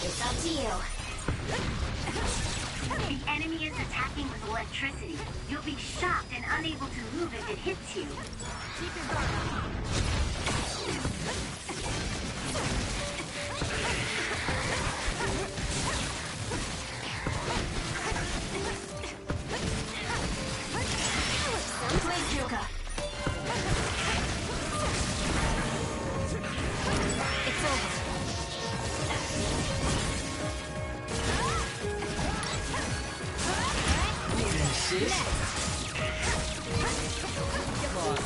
It's up to you. The enemy is attacking with electricity. You'll be shocked and unable to move if it hits you. Keep your guard up. Blade Joker. It's over. Shit. Come on.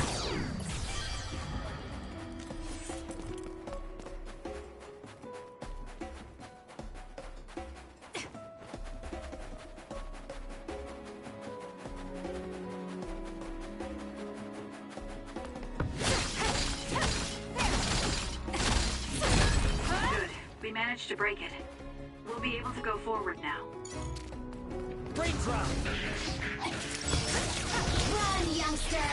Good. We managed to break it. We'll be able to go forward now. Brain drop. Run, youngster!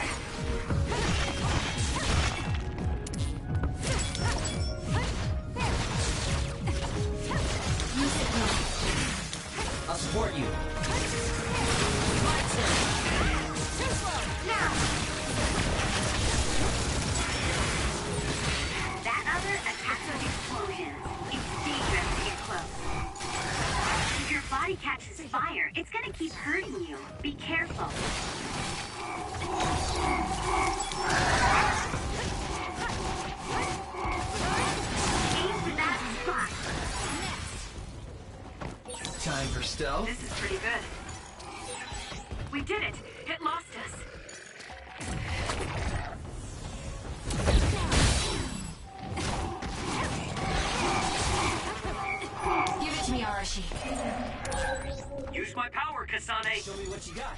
I'll support you. Too slow! Now! That other attacks with explosions. It's dangerous to get close. If your body catches fire, it's gonna keep hurting you. Be careful. Aim for that spot. Time for stealth. This is pretty good. We did it. It lost us. Give it to me, Arashi. Use my power, Kasane. Show me what you got.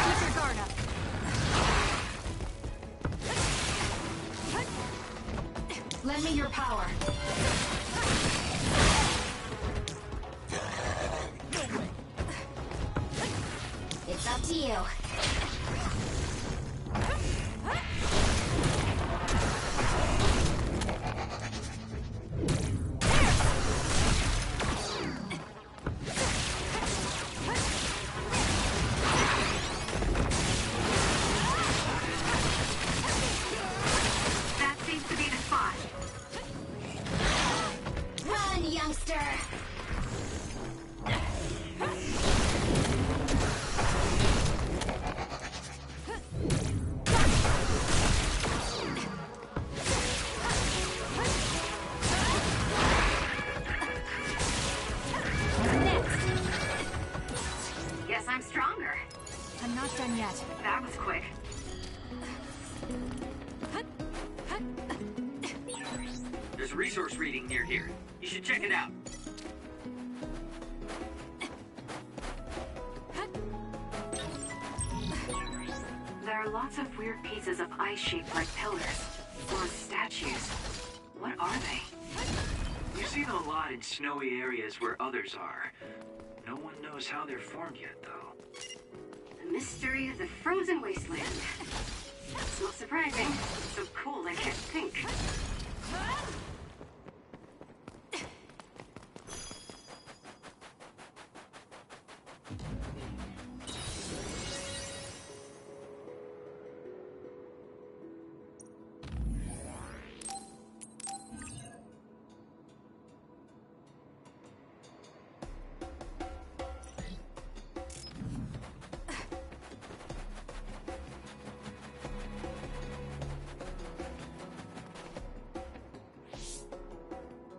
Keep your guard up. Lend me your power. It's up to you. That seems to be the spot. Run, youngster! Guess I'm stronger. I'm not done yet. That was quick. There's a resource reading near here. You should check it out. There are lots of weird pieces of ice shaped like pillars, or statues. What are they? You see them a lot in snowy areas where others are. No one knows how they're formed yet, though. The mystery of the frozen wasteland. It's not surprising. So cool I can't think.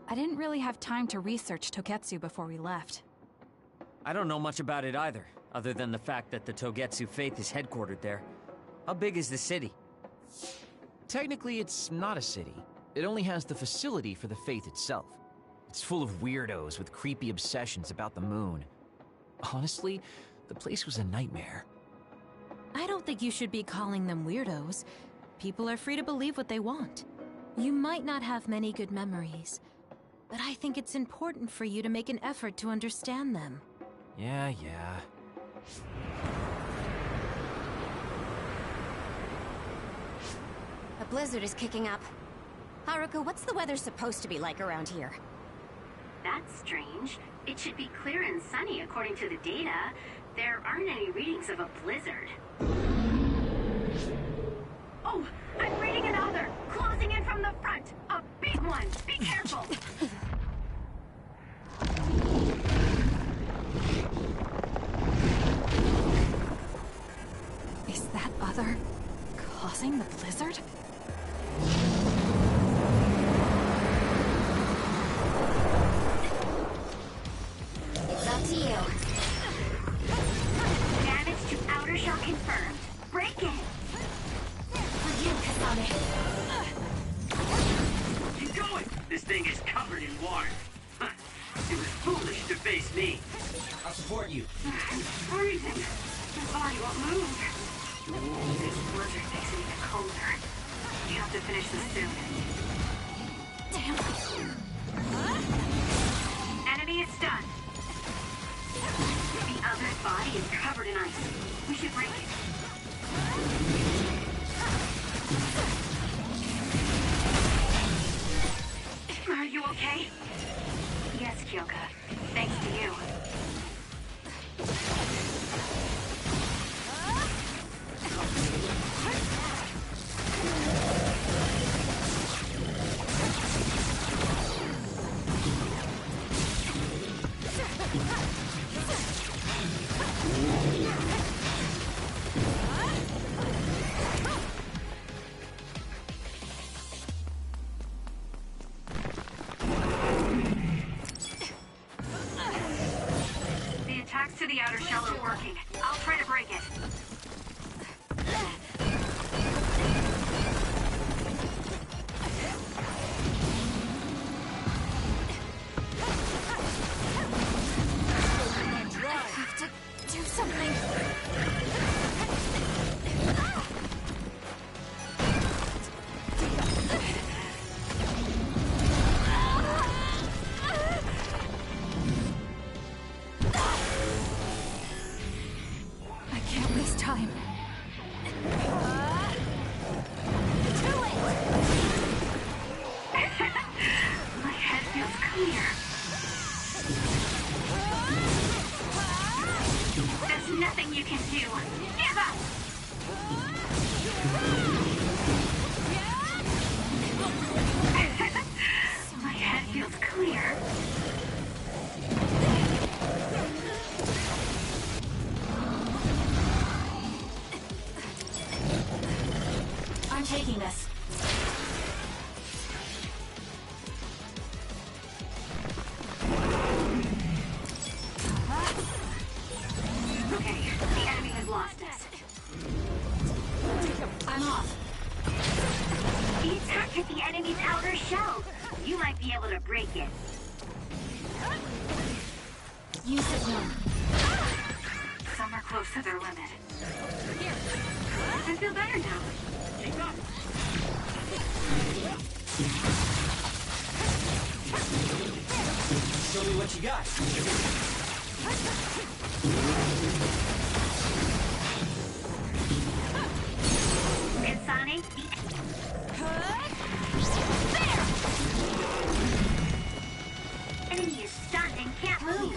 I didn't really have time to research Togetsu before we left. I don't know much about it either, other than the fact that the Togetsu faith is headquartered there. How big is the city? Technically, it's not a city. It only has the facility for the faith itself. It's full of weirdos with creepy obsessions about the moon. Honestly, the place was a nightmare. I don't think you should be calling them weirdos. People are free to believe what they want. You might not have many good memories, but I think it's important for you to make an effort to understand them. Yeah. A blizzard is kicking up. Haruka, what's the weather supposed to be like around here? That's strange. It should be clear and sunny according to the data. There aren't any readings of a blizzard. Oh, I'm reading another! Closing in from the front! A big one! Be careful! Is that other causing the blizzard? It's up to you. Damage to outer shell confirmed. Break it! For you, Kasane. Keep going! This thing is covered in water. Huh. It was foolish to face me. I'll support you. I'm freezing. My body won't move. This blizzard makes it even colder. We have to finish this soon. Damn. Enemy is stunned. The other's body is covered in ice. We should break it. Are you okay? Yes, Kyoka. Thanks to you. The attacks to the outer shell are working. I'll try to break it. I have to do something. I can't waste time. My head feels clear. There's nothing you can do. Give up! My head feels clear. I'm taking this. Okay, the enemy has lost us. I'm off. The attack hit the enemy's outer shell. You might be able to break it. Use it now. Some are close to their limit. I feel better now. Keep up! Show me what you got. Insane, the enemy is stunned and can't move.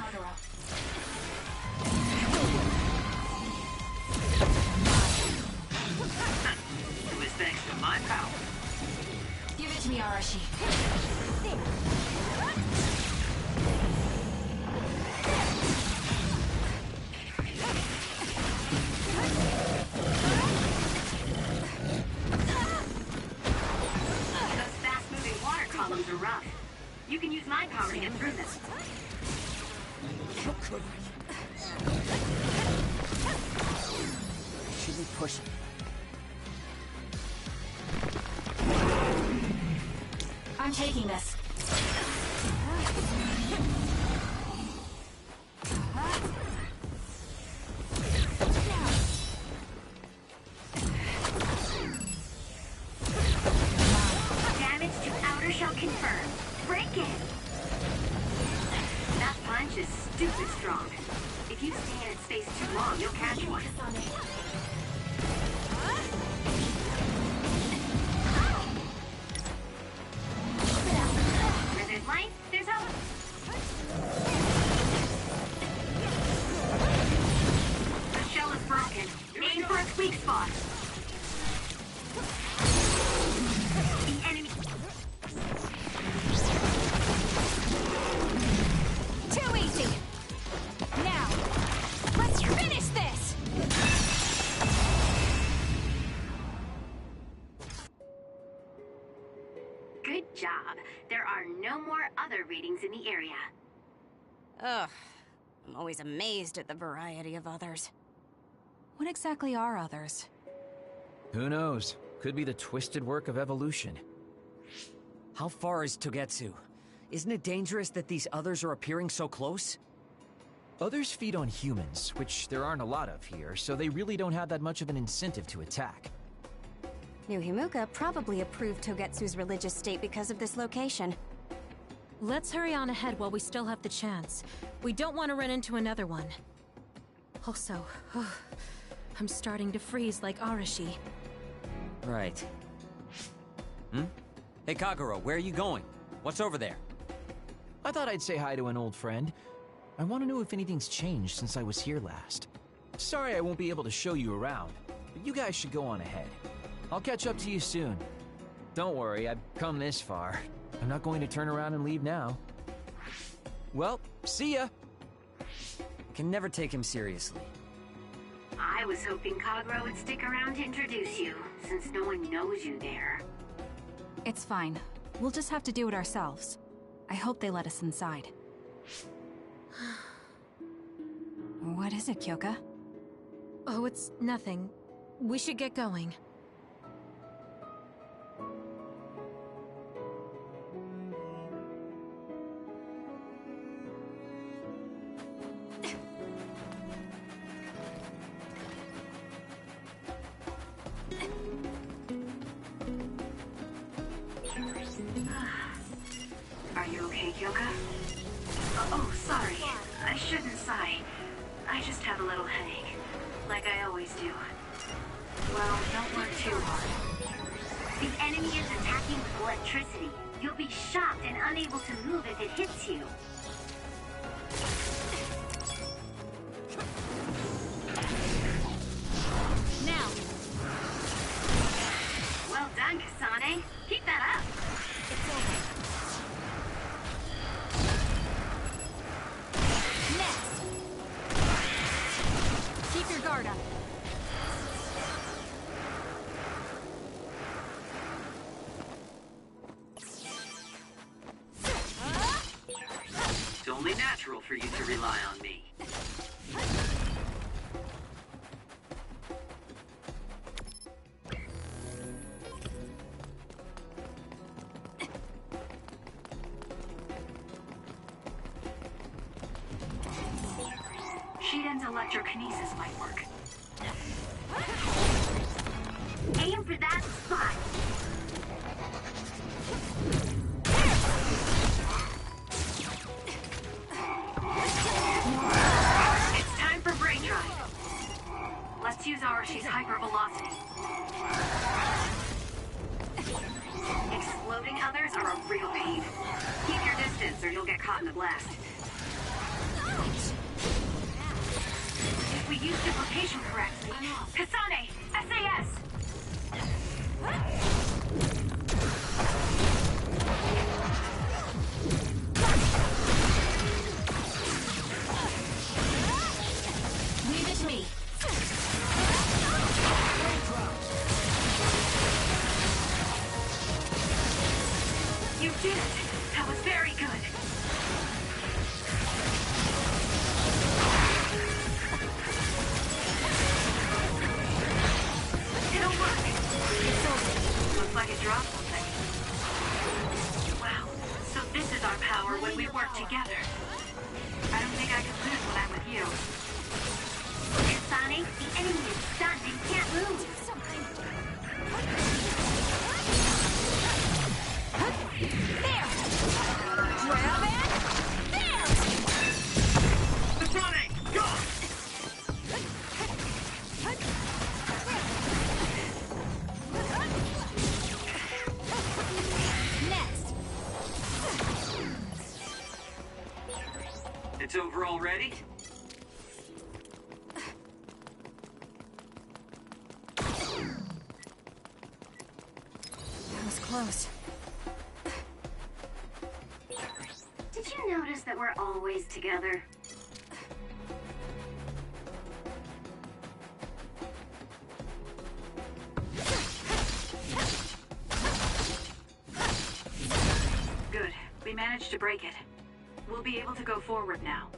It was thanks to my power. Give it to me, Arashi. Those fast-moving water columns are rough. You can use my power to get through them. How could I? Should we push it? I'm taking this. Damage to outer shell confirmed. Break it! That punch is stupid strong. If you stay in its space too long, you'll catch one. Good job. There are no more other readings in the area. Ugh. I'm always amazed at the variety of others. What exactly are others? Who knows? Could be the twisted work of evolution. How far is Togetsu? Isn't it dangerous that these others are appearing so close? Others feed on humans, which there aren't a lot of here, so they really don't have that much of an incentive to attack. New Himuka probably approved Togetsu's religious state because of this location. Let's hurry on ahead while we still have the chance. We don't want to run into another one. Also, I'm starting to freeze like Arashi. Right. Hey, Kagero, where are you going? What's over there? I thought I'd say hi to an old friend. I want to know if anything's changed since I was here last. Sorry I won't be able to show you around, but you guys should go on ahead. I'll catch up to you soon. Don't worry, I've come this far. I'm not going to turn around and leave now. Well, see ya! I can never take him seriously. I was hoping Kagero would stick around to introduce you, since no one knows you there. It's fine. We'll just have to do it ourselves. I hope they let us inside. What is it, Kyoka? Oh, it's nothing. We should get going. Are you okay, Kyoka? Oh, sorry. I shouldn't sigh. I just have a little headache. Like I always do. Well, don't work too hard. The enemy is attacking with electricity. You'll be shocked and unable to move if it hits you. Now! Well done, Kasane. Keep that up. Next! Keep your guard up. It's only natural for you to rely on me. Shiden's electrokinesis might work. Aim for that spot. It's time for brain drive. Let's use Arashi's hypervelocity. Exploding others are a real pain. Keep your distance or you'll get caught in the blast. If we use duplication correctly... Kasane! SAS! Leave it to me. You did it! That was very good! It'll work! Looks like it dropped something. Wow, so this is our power when we work together. I don't think I can lose when I'm with you. Sonic, the enemy is stunned and can't move! There! Grab it! There! Kasane, go! Next! It's over already? That was close. Did you notice that we're always together? We managed to break it. We'll be able to go forward now.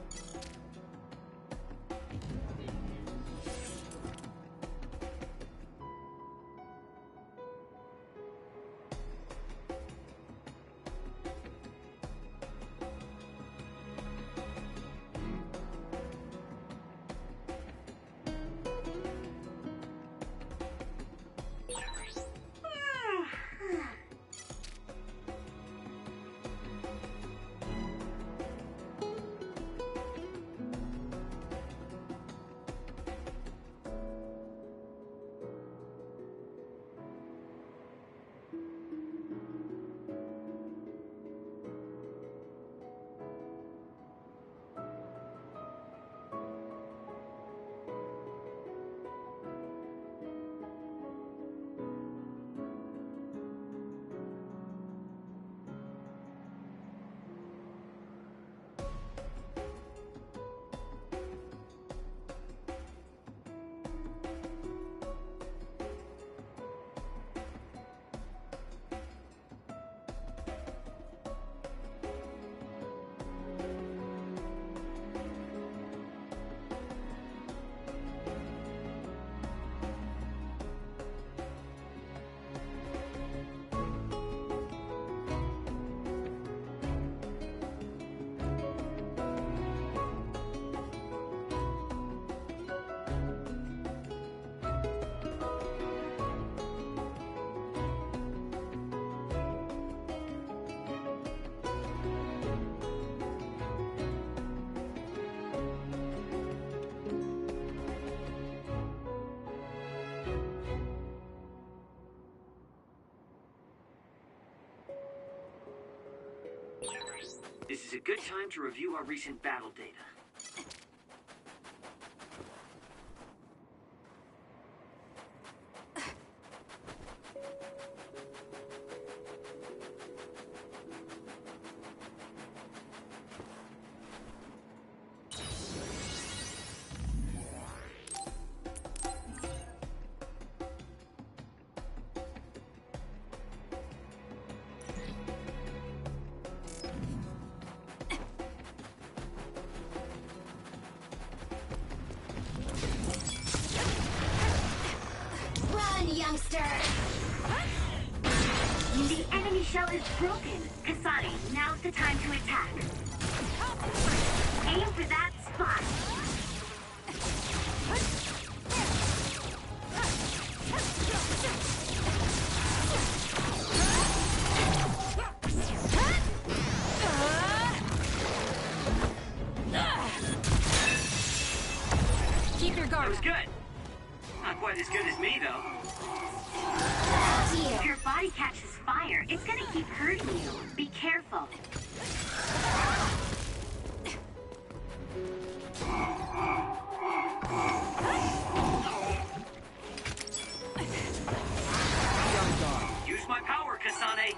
This is a good time to review our recent battle data. Youngster! The enemy shell is broken. Kasane, now's the time to attack. Aim for that spot. Keep your That guard was up. good. Not quite as good as me, though. If your body catches fire, it's gonna keep hurting you. Be careful. Use my power, Kasane.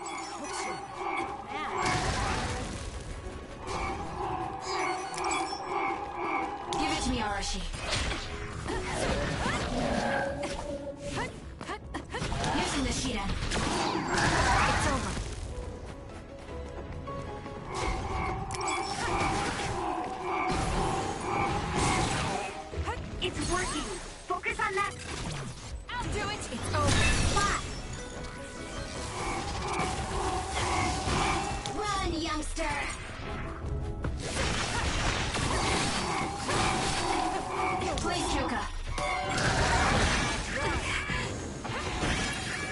Give it to me, Arashi. Using the Shiren. It's over. It's working. Focus on that I'll do it. It's over. spot. Run, youngster. Please, Kyoka.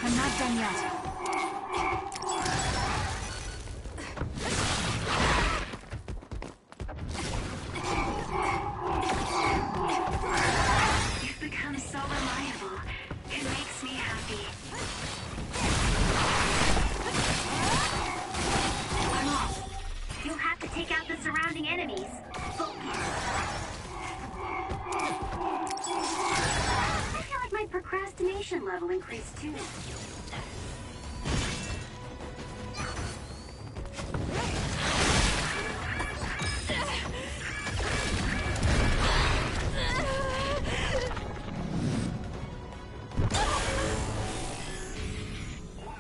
I'm not done yet. You've become so reliable. It makes me happy. I'm off. You'll have to take out the surrounding enemies. Focus. I feel like my procrastination level increased too.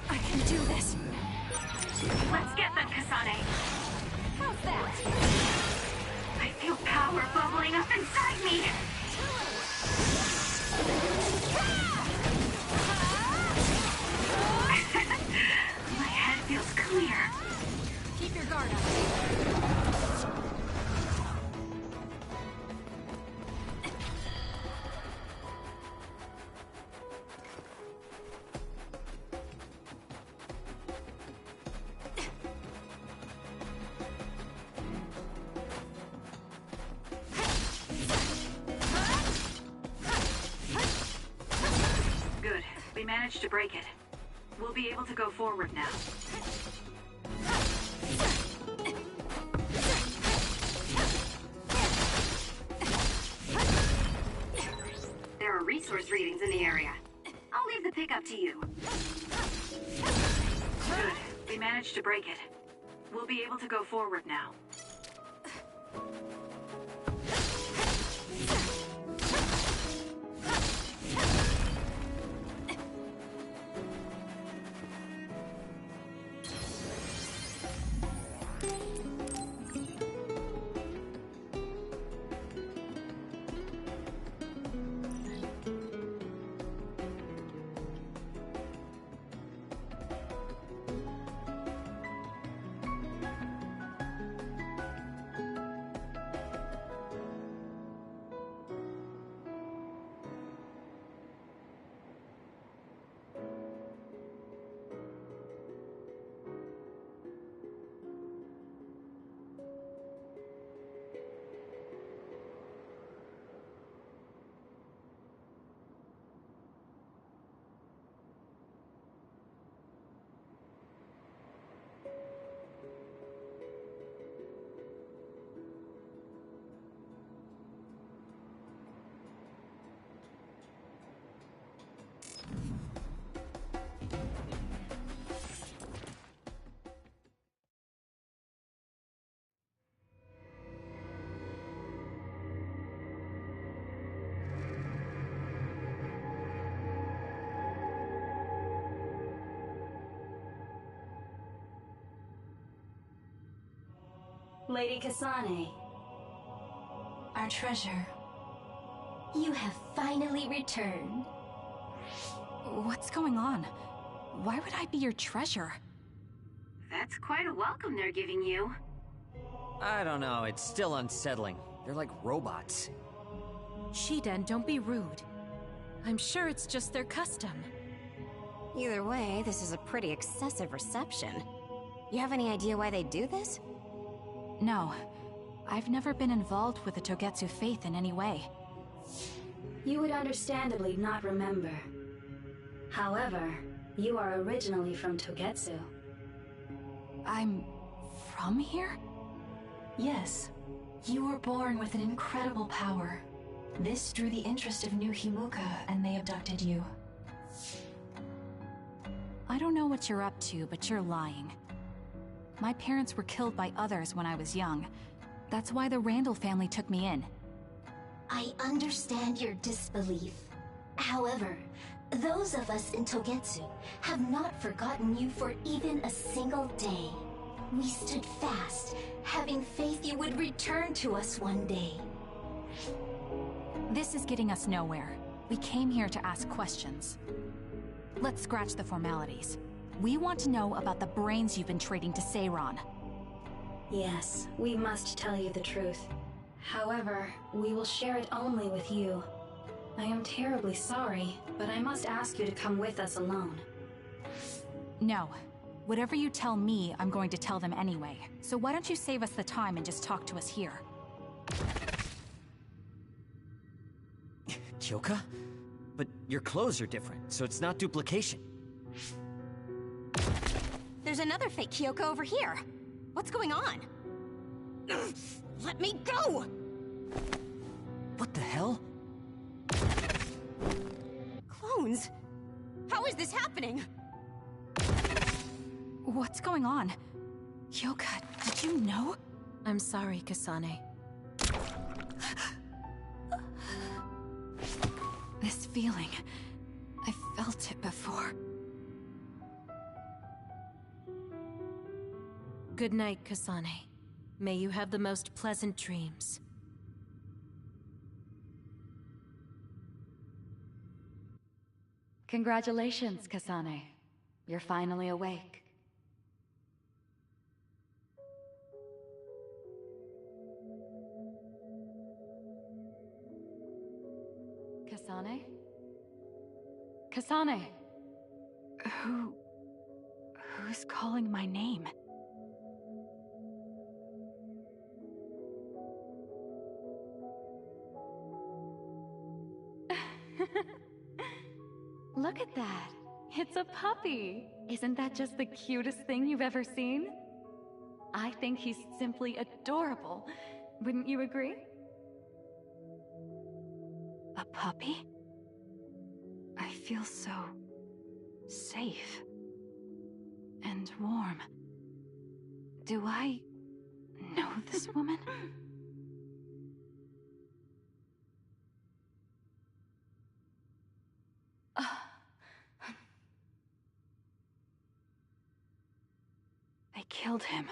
I can do this. Let's get them, Kasane. Kasane. How's that? I feel power bubbling up inside me. My head feels clear. Keep your guard up. Good. We managed to break it. We'll be able to go forward now. There are resource readings in the area. I'll leave the pickup to you. Good. We managed to break it. We'll be able to go forward now. Lady Kasane, Our treasure. you have finally returned. What's going on? Why would I be your treasure? That's quite a welcome they're giving you. I don't know, it's still unsettling. They're like robots. Shiden, don't be rude. I'm sure it's just their custom. Either way, this is a pretty excessive reception. You have any idea why they do this? No. I've never been involved with the Togetsu faith in any way. You would understandably not remember. However, you are originally from Togetsu. I'm from here? Yes. You were born with an incredible power. This drew the interest of New Himuka, and they abducted you. I don't know what you're up to, but you're lying. My parents were killed by others when I was young. That's why the Randall family took me in. I understand your disbelief. However, those of us in Togetsu have not forgotten you for even a single day. We stood fast, having faith you would return to us one day. This is getting us nowhere. We came here to ask questions. Let's scratch the formalities. We want to know about the brains you've been trading to Seiron. Yes, we must tell you the truth. However, we will share it only with you. I am terribly sorry, but I must ask you to come with us alone. No. Whatever you tell me, I'm going to tell them anyway. So why don't you save us the time and just talk to us here? Kyoka? But your clothes are different, so it's not duplication. There's another fake Kyoko over here. What's going on? Let me go! What the hell? Clones? How is this happening? What's going on? Kyoka, did you know? I'm sorry, Kasane. This feeling... I felt it before. Good night, Kasane. May you have the most pleasant dreams. Congratulations, Kasane. You're finally awake. Kasane? Kasane! Who's calling my name? Look at that. It's a puppy. Isn't that just the cutest thing you've ever seen? I think he's simply adorable. Wouldn't you agree? A puppy? I feel so safe and warm. Do I know this woman? They killed him.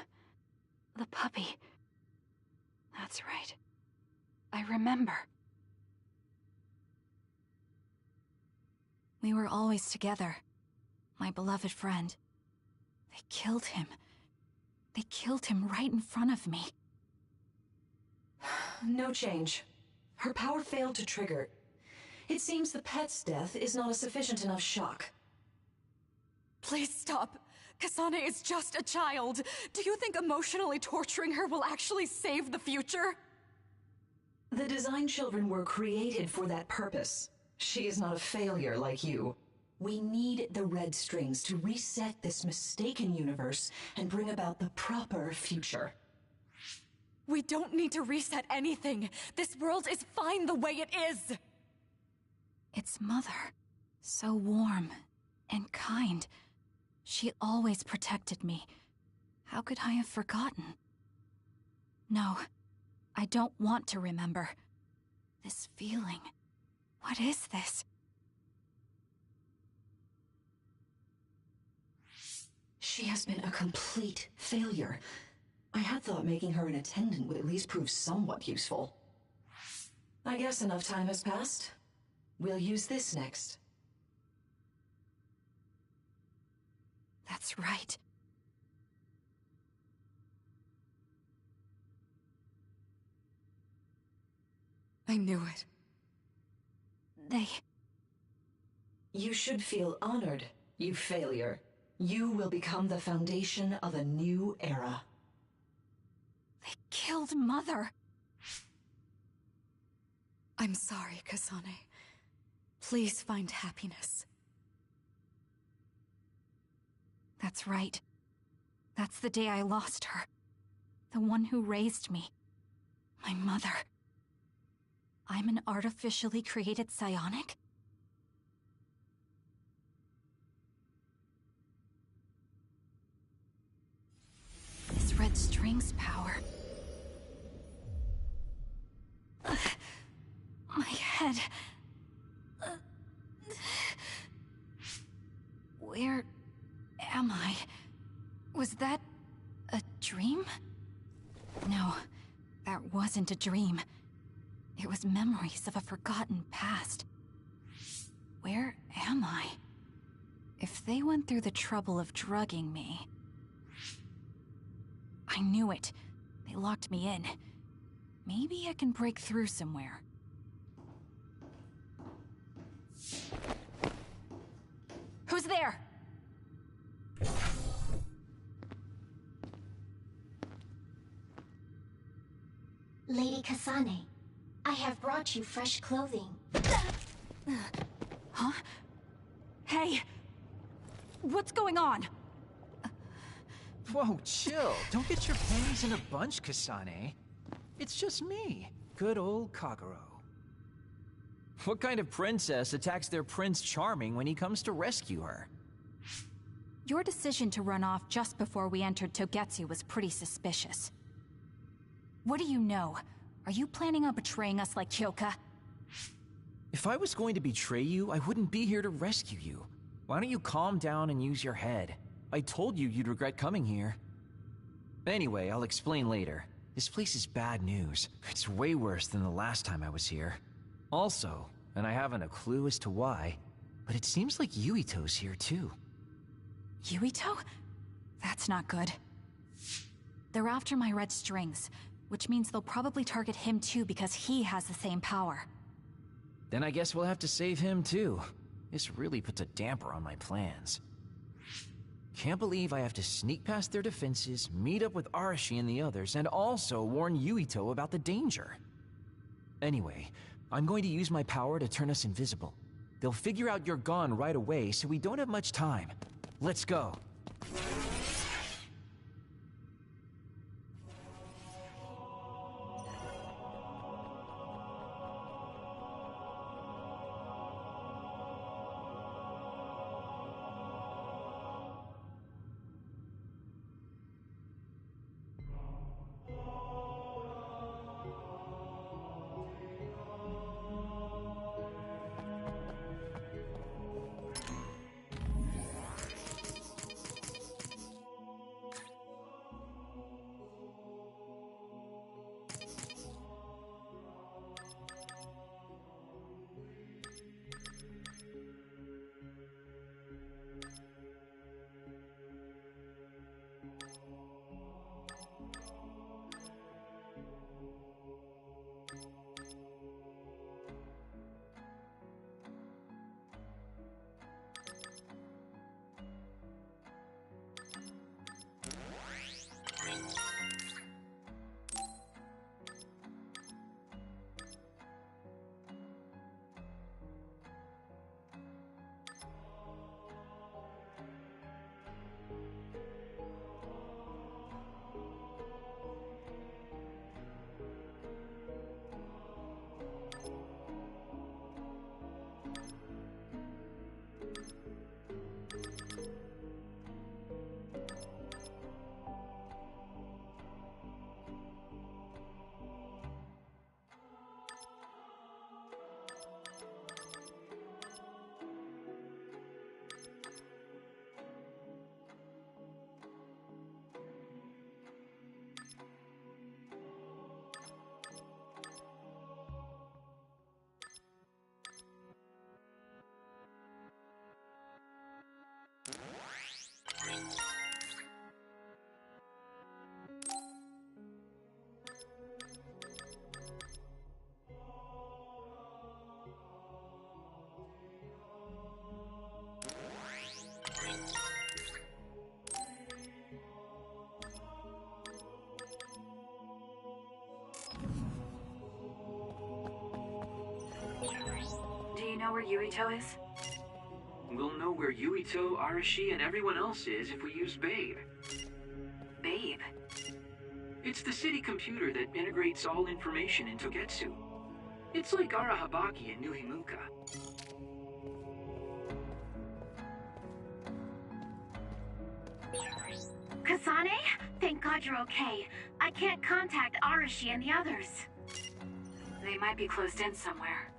The puppy. That's right. I remember. We were always together. My beloved friend. They killed him. They killed him right in front of me. No change. Her power failed to trigger. It seems the pet's death is not a sufficient enough shock. Please stop. Kasane is just a child. Do you think emotionally torturing her will actually save the future? The design children were created for that purpose. She is not a failure like you. We need the red strings to reset this mistaken universe and bring about the proper future. We don't need to reset anything. This world is fine the way it is. It's Mother. So warm and kind. She always protected me. How could I have forgotten? No, I don't want to remember. This feeling. What is this? She has been a complete failure. I had thought making her an attendant would at least prove somewhat useful. I guess enough time has passed. We'll use this next. That's right. I knew it. You should feel honored, you failure. You will become the foundation of a new era. They killed Mother. I'm sorry, Kasane. Please find happiness. That's right. That's the day I lost her. The one who raised me. My mother. I'm an artificially created psionic? This red string's power. My head. Where am I? Was that a dream? No, that wasn't a dream. It was memories of a forgotten past. Where am I? If they went through the trouble of drugging me... I knew it. They locked me in. Maybe I can break through somewhere. Who's there? Lady Kasane, I have brought you fresh clothing. Huh? Hey! What's going on? Whoa, chill. Don't get your panties in a bunch, Kasane. It's just me. Good old Kagero. What kind of princess attacks their Prince Charming when he comes to rescue her? Your decision to run off just before we entered Togetsu was pretty suspicious. What do you know? Are you planning on betraying us like Kyoka? If I was going to betray you, I wouldn't be here to rescue you. Why don't you calm down and use your head? I told you you'd regret coming here. Anyway, I'll explain later. This place is bad news. It's way worse than the last time I was here. Also, and I haven't a clue as to why, but it seems like Yuito's here too. Yuito? That's not good. They're after my red strings, which means they'll probably target him too because he has the same power. Then I guess we'll have to save him too. This really puts a damper on my plans. Can't believe I have to sneak past their defenses, meet up with Arashi and the others, and also warn Yuito about the danger. Anyway, I'm going to use my power to turn us invisible. They'll figure out you're gone right away, so we don't have much time. Let's go. Do you know where Yuito is? We'll know where Yuito, Arashi, and everyone else is if we use Babe. Babe? It's the city computer that integrates all information in Togetsu. It's like Arahabaki in New Himuka. Kasane? Thank God you're okay. I can't contact Arashi and the others. They might be closed in somewhere.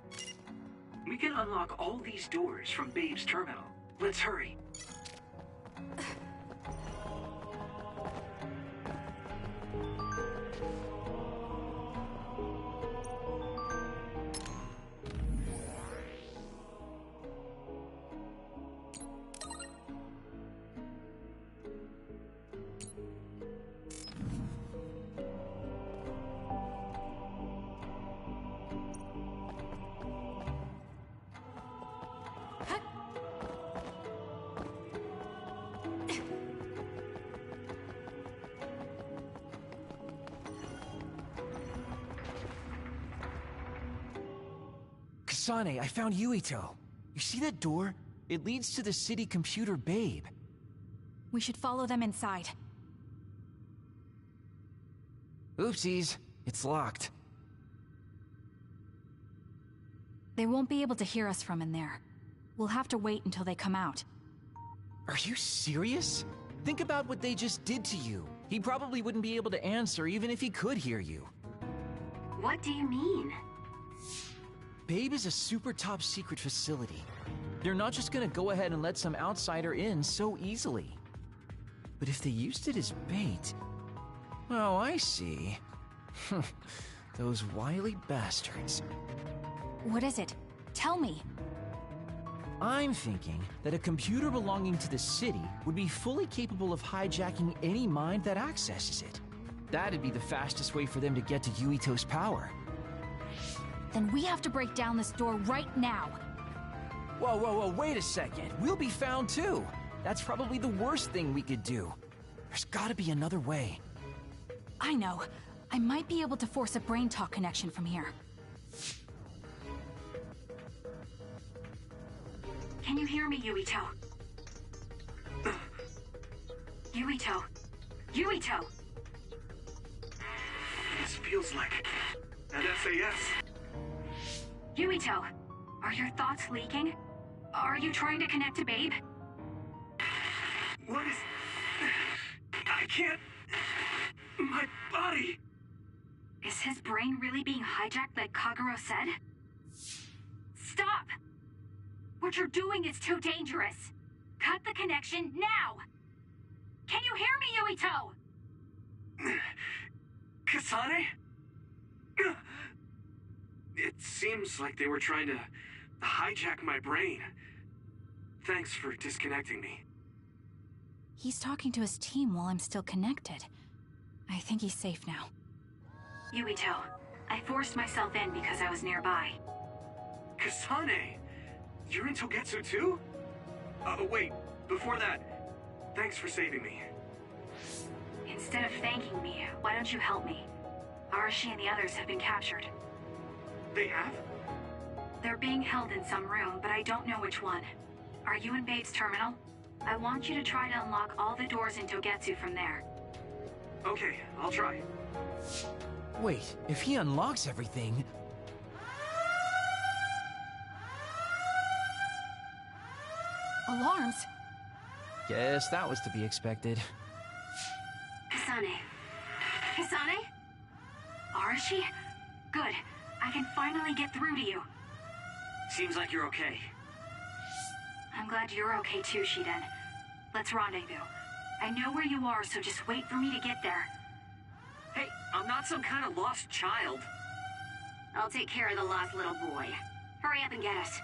We can unlock all these doors from Babe's terminal. Let's hurry. Kasane, I found Yuito. You see that door? It leads to the city computer Babe. We should follow them inside. Oopsies, it's locked. They won't be able to hear us from in there. We'll have to wait until they come out. Are you serious? Think about what they just did to you. He probably wouldn't be able to answer even if he could hear you. What do you mean? Babe is a super top secret facility. They're not just gonna go ahead and let some outsider in so easily. But if they used it as bait, Oh, I see. Those wily bastards. What is it? Tell me. I'm thinking that a computer belonging to the city would be fully capable of hijacking any mind that accesses it. That'd be the fastest way for them to get to Yuito's power. Then we have to break down this door right now. Whoa, wait a second. We'll be found too. That's probably the worst thing we could do. There's gotta be another way. I know. I might be able to force a brain talk connection from here. Can you hear me, Yuito? Yuito? Yuito! This feels like an SAS. Yuito, are your thoughts leaking? Are you trying to connect to Babe? What is... I can't... My body... Is his brain really being hijacked like Kagero said? Stop! What you're doing is too dangerous. Cut the connection now! Can you hear me, Yuito? Kasane? It seems like they were trying to hijack my brain. Thanks for disconnecting me. He's talking to his team while I'm still connected. I think he's safe now. Yuito, I forced myself in because I was nearby. Kasane! You're in Togetsu too? Wait, before that, thanks for saving me. Instead of thanking me, why don't you help me? Arashi and the others have been captured. They have? They're being held in some room, but I don't know which one. Are you in Babe's terminal? I want you to try to unlock all the doors in Togetsu from there. Okay, I'll try. Wait, if he unlocks everything... Alarms? Guess that was to be expected. Kasane? Kasane? Arashi? Good. I can finally get through to you. Seems like you're okay. I'm glad you're okay too, Shiden. Let's rendezvous. I know where you are, so just wait for me to get there. Hey, I'm not some kind of lost child. I'll take care of the lost little boy. Hurry up and get us.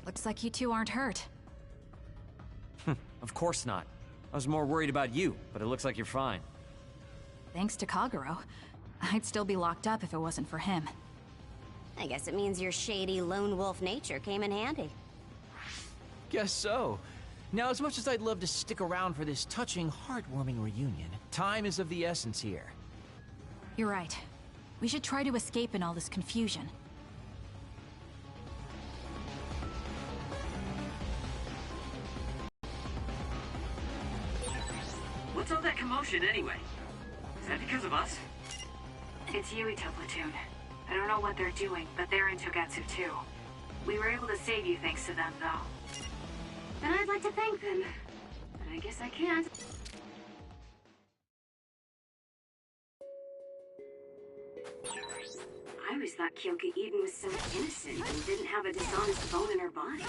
Looks like you two aren't hurt. Of course not. I was more worried about you, but it looks like you're fine. Thanks to Kagero. I'd still be locked up if it wasn't for him. I guess it means your shady lone wolf nature came in handy. Guess so. Now, as much as I'd love to stick around for this touching, heartwarming reunion, time is of the essence here. You're right. We should try to escape in all this confusion. What's all that commotion anyway? Is that because of us? It's Yuito platoon. I don't know what they're doing, but they're in Togetsu too. We were able to save you thanks to them, though. And I'd like to thank them. But I guess I can't. I always thought Kyoka Eden was so innocent and didn't have a dishonest bone in her body.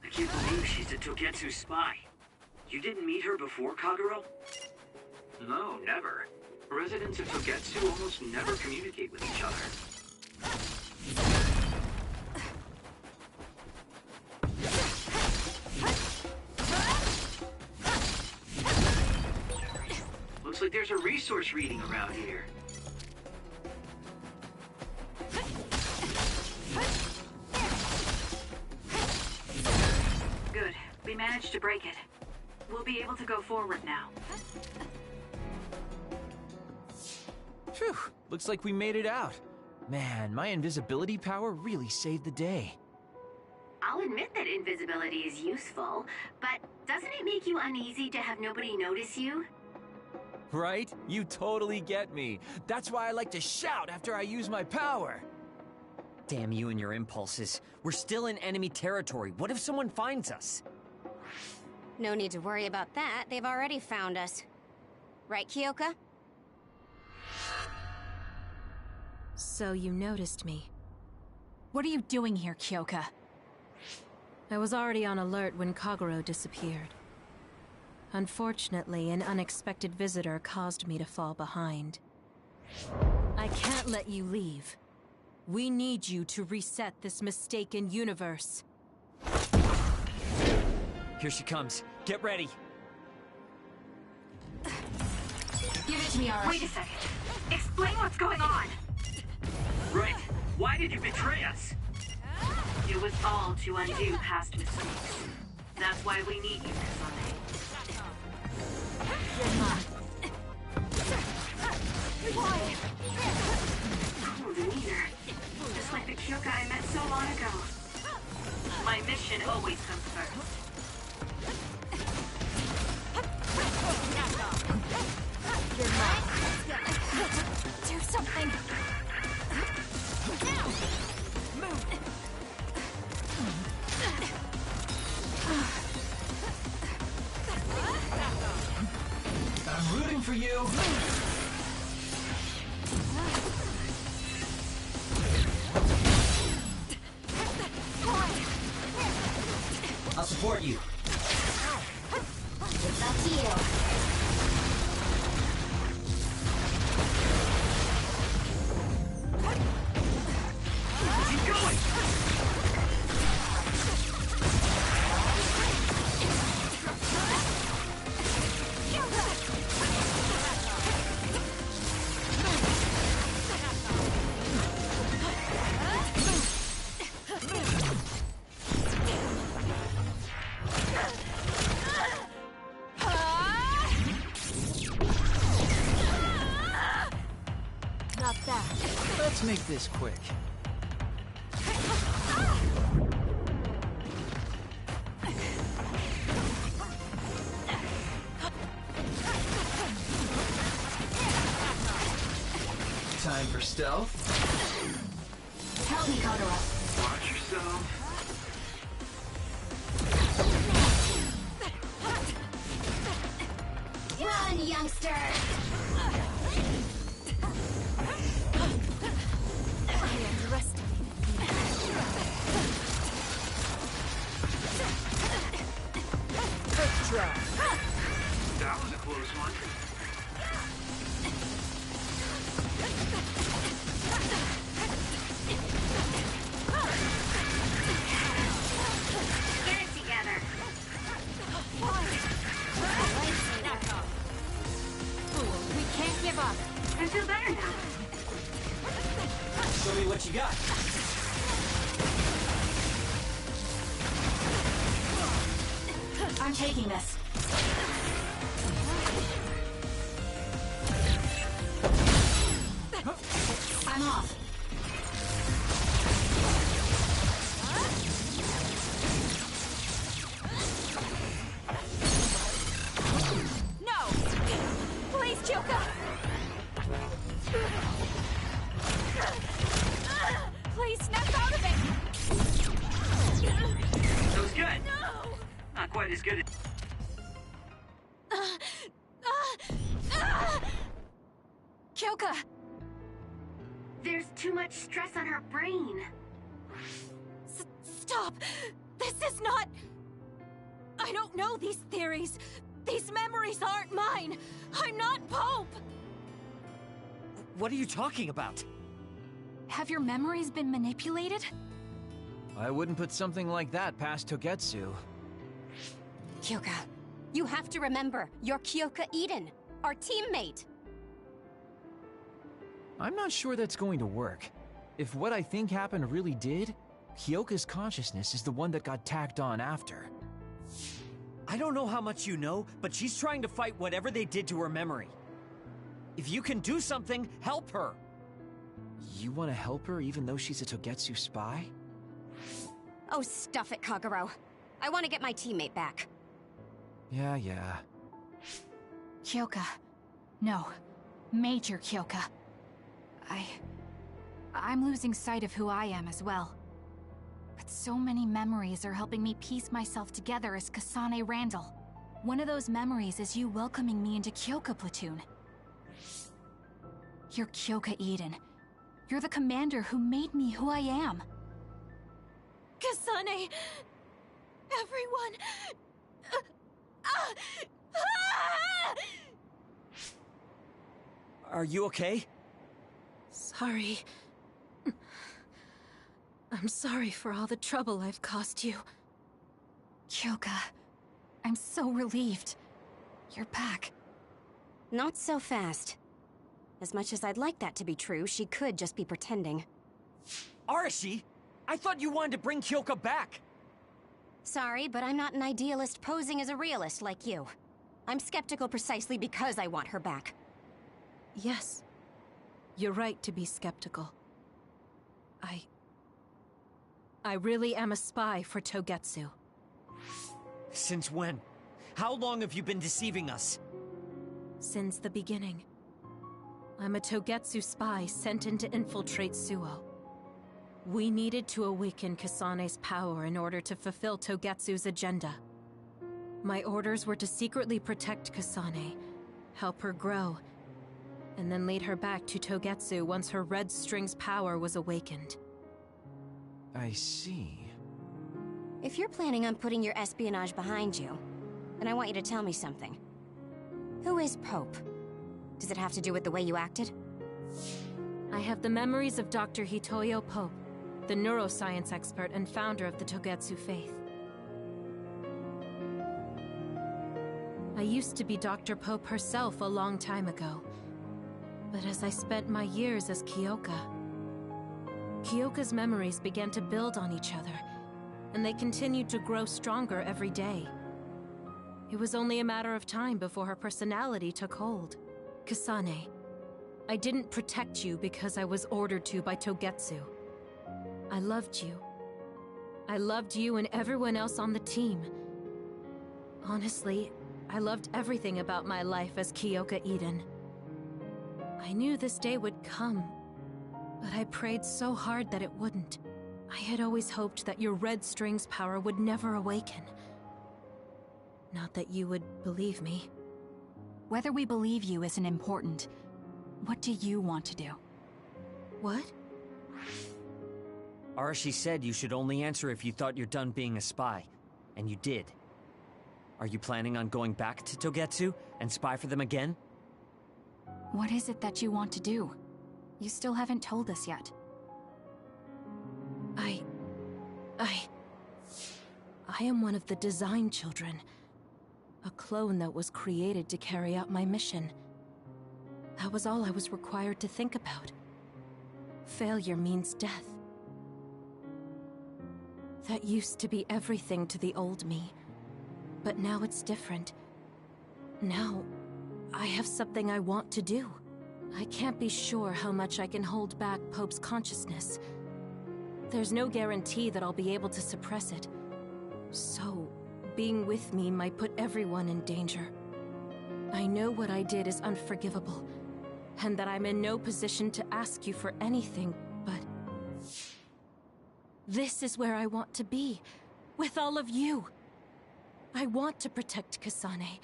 I can't believe she's a Togetsu spy. You didn't meet her before, Kagero? No, never. Residents of Togetsu almost never communicate with each other. Looks like there's a resource reading around here. Good. We managed to break it. We'll be able to go forward now. Phew, looks like we made it out. Man, my invisibility power really saved the day. I'll admit that invisibility is useful, but doesn't it make you uneasy to have nobody notice you? Right? You totally get me. That's why I like to shout after I use my power. Damn you and your impulses. We're still in enemy territory. What if someone finds us? No need to worry about that. They've already found us. Right, Kyoka? So you noticed me. What are you doing here, Kyoka? I was already on alert when Kagero disappeared. Unfortunately, an unexpected visitor caused me to fall behind. I can't let you leave. We need you to reset this mistaken universe. Here she comes. Get ready. Give it to me, Arash. Wait a second. Explain what's going on. Right. Why did you betray us? It was all to undo past mistakes. That's why we need you, Kasane. Cool demeanor. Just like the Kyoka I met so long ago. My mission always comes first. Do something. I'm rooting for you. I'll support you. It's up to you. Keep going! Not that. Let's make this quick. Time for stealth. Help me, Kagero. Watch yourself. Run, youngster! That was a close one. Get it together. We can't give up. I feel better now. Show me what you got. I'm taking this. I'm off. No! Please, Kyoka! Please snap out of it! That was good. Not quite as good as... Kyoka! There's too much stress on her brain. Stop! This is not... I don't know these theories. These memories aren't mine. I'm not Pope! What are you talking about? Have your memories been manipulated? I wouldn't put something like that past Togetsu. Kyoka, you have to remember, you're Kyoka Eden, our teammate. I'm not sure that's going to work. If what I think happened really did, Kyoka's consciousness is the one that got tacked on after. I don't know how much you know, but she's trying to fight whatever they did to her memory. If you can do something, help her! You want to help her even though she's a Togetsu spy? Oh, stuff it, Kagero. I want to get my teammate back. Yeah. Kyoka, No. Major Kyoka. I'm losing sight of who I am as well. But so many memories are helping me piece myself together as Kasane Randall. One of those memories is you welcoming me into Kyoka Platoon. You're Kyoka Eden. You're the commander who made me who I am. Kasane! Everyone! Are you okay? Sorry. I'm sorry for all the trouble I've caused you. Kyoka, I'm so relieved. You're back. Not so fast. As much as I'd like that to be true, she could just be pretending. Arashi! I thought you wanted to bring Kyoka back! Sorry, but I'm not an idealist posing as a realist like you. I'm skeptical precisely because I want her back. Yes. You're right to be skeptical. I really am a spy for Togetsu. Since when? How long have you been deceiving us? Since the beginning. I'm a Togetsu spy sent in to infiltrate Suo. We needed to awaken Kasane's power in order to fulfill Togetsu's agenda. My orders were to secretly protect Kasane, help her grow, and then lead her back to Togetsu once her red string's power was awakened. I see. If you're planning on putting your espionage behind you, then I want you to tell me something. Who is Pope? Does it have to do with the way you acted? I have the memories of Dr. Hitoyo Pope, the neuroscience expert and founder of the Togetsu faith. I used to be Dr. Pope herself a long time ago. But as I spent my years as Kyoka, Kyoka's memories began to build on each other, and they continued to grow stronger every day. It was only a matter of time before her personality took hold. Kasane, I didn't protect you because I was ordered to by Togetsu. I loved you. I loved you and everyone else on the team. Honestly, I loved everything about my life as Kyoka Eden. I knew this day would come, but I prayed so hard that it wouldn't. I had always hoped that your red string's power would never awaken. Not that you would believe me. Whether we believe you isn't important. What do you want to do? What? Arashi said you should only answer if you thought you're done being a spy. And you did. Are you planning on going back to Togetsu and spy for them again? What is it that you want to do? You still haven't told us yet. I am one of the design children. A clone that was created to carry out my mission. That was all I was required to think about. Failure means death. That used to be everything to the old me. But now it's different. Now, I have something I want to do. I can't be sure how much I can hold back Pope's consciousness. There's no guarantee that I'll be able to suppress it. So, being with me might put everyone in danger. I know what I did is unforgivable, and that I'm in no position to ask you for anything, but... this is where I want to be, with all of you. I want to protect Kasane.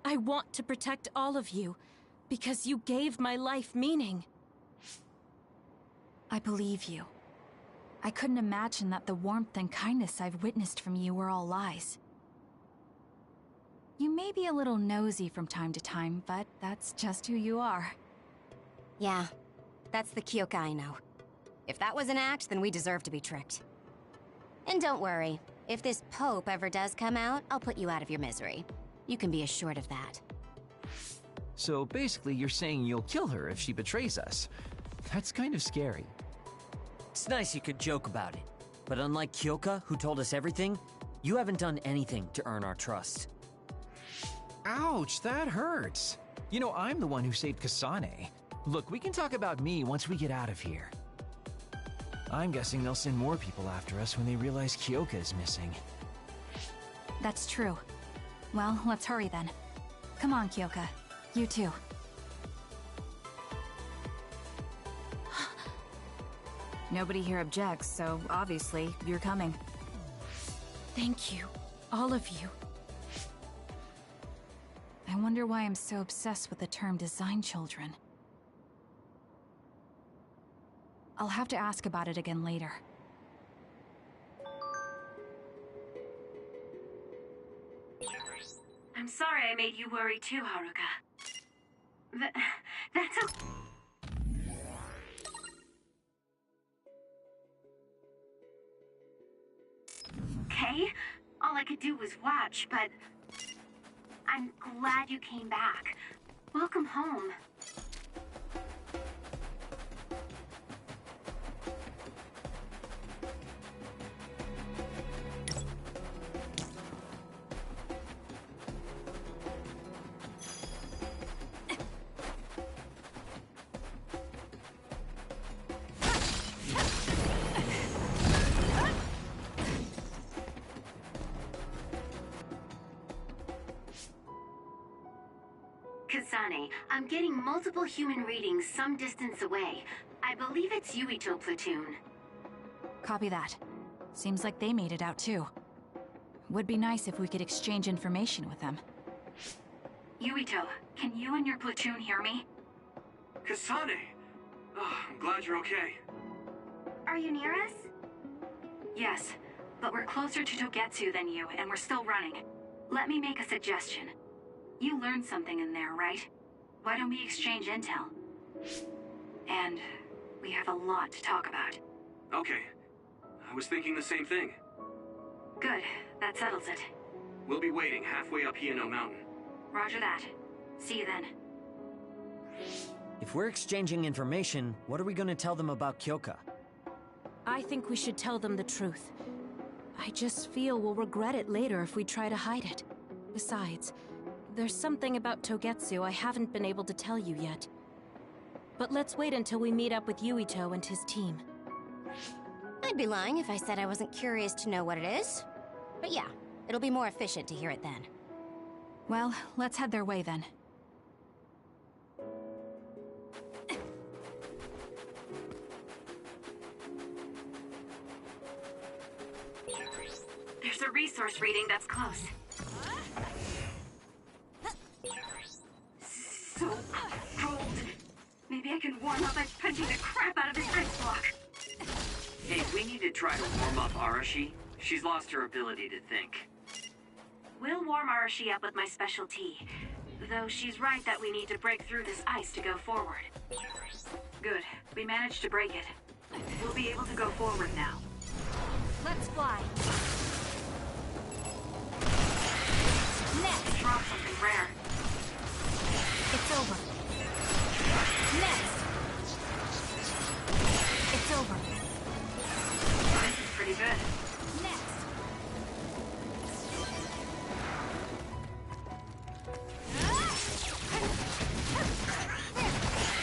I want to protect all of you, because you gave my life meaning. I believe you. I couldn't imagine that the warmth and kindness I've witnessed from you were all lies. You may be a little nosy from time to time, but that's just who you are. Yeah, that's the Kyoka I know. If that was an act, then we deserve to be tricked. And don't worry, if this Pope ever does come out, I'll put you out of your misery. You can be assured of that. So basically you're saying you'll kill her if she betrays us. That's kind of scary. It's nice you could joke about it. But unlike Kyoka, who told us everything, you haven't done anything to earn our trust. Ouch, that hurts. You know, I'm the one who saved Kasane. Look, we can talk about me once we get out of here. I'm guessing they'll send more people after us when they realize Kyoka is missing. That's true. Well, let's hurry then. Come on, Kyoka. You too. Nobody here objects, so obviously, you're coming. Thank you. All of you. I wonder why I'm so obsessed with the term design children. I'll have to ask about it again later. I'm sorry I made you worry too, Haruka. That's okay. Okay? All I could do was watch, but I'm glad you came back. Welcome home. Kasane, I'm getting multiple human readings some distance away. I believe it's Yuito platoon. Copy that. Seems like they made it out too. Would be nice if we could exchange information with them. Yuito, can you and your platoon hear me? Kasane! Oh, I'm glad you're okay. Are you near us? Yes, but we're closer to Togetsu than you, and we're still running. Let me make a suggestion. You learned something in there, right? Why don't we exchange intel? And we have a lot to talk about. Okay. I was thinking the same thing. Good. That settles it. We'll be waiting halfway up Hieno Mountain. Roger that. See you then. If we're exchanging information, what are we gonna tell them about Kyoka? I think we should tell them the truth. I just feel we'll regret it later if we try to hide it. Besides, there's something about Togetsu I haven't been able to tell you yet. But let's wait until we meet up with Yuito and his team. I'd be lying if I said I wasn't curious to know what it is. But yeah, it'll be more efficient to hear it then. Well, let's head their way then. There's a resource reading that's close. So cold. Maybe I can warm up by punching the crap out of this ice block. Hey, we need to try to warm up Arashi. She's lost her ability to think. We'll warm Arashi up with my special tea. Though she's right that we need to break through this ice to go forward. Good. We managed to break it. We'll be able to go forward now. Let's fly. Next! Drop something rare. It's over. Next! It's over. This is pretty good. Next!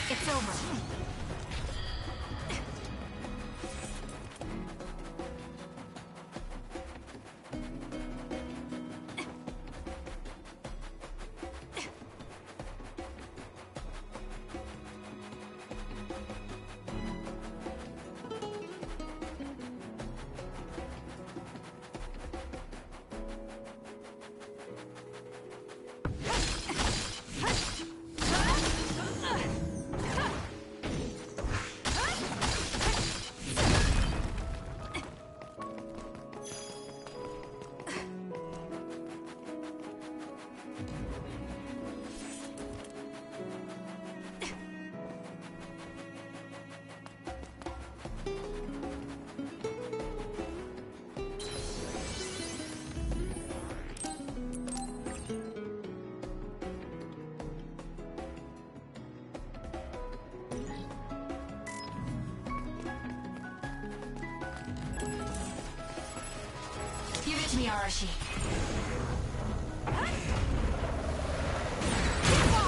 It's over. Give it to me, Arashi.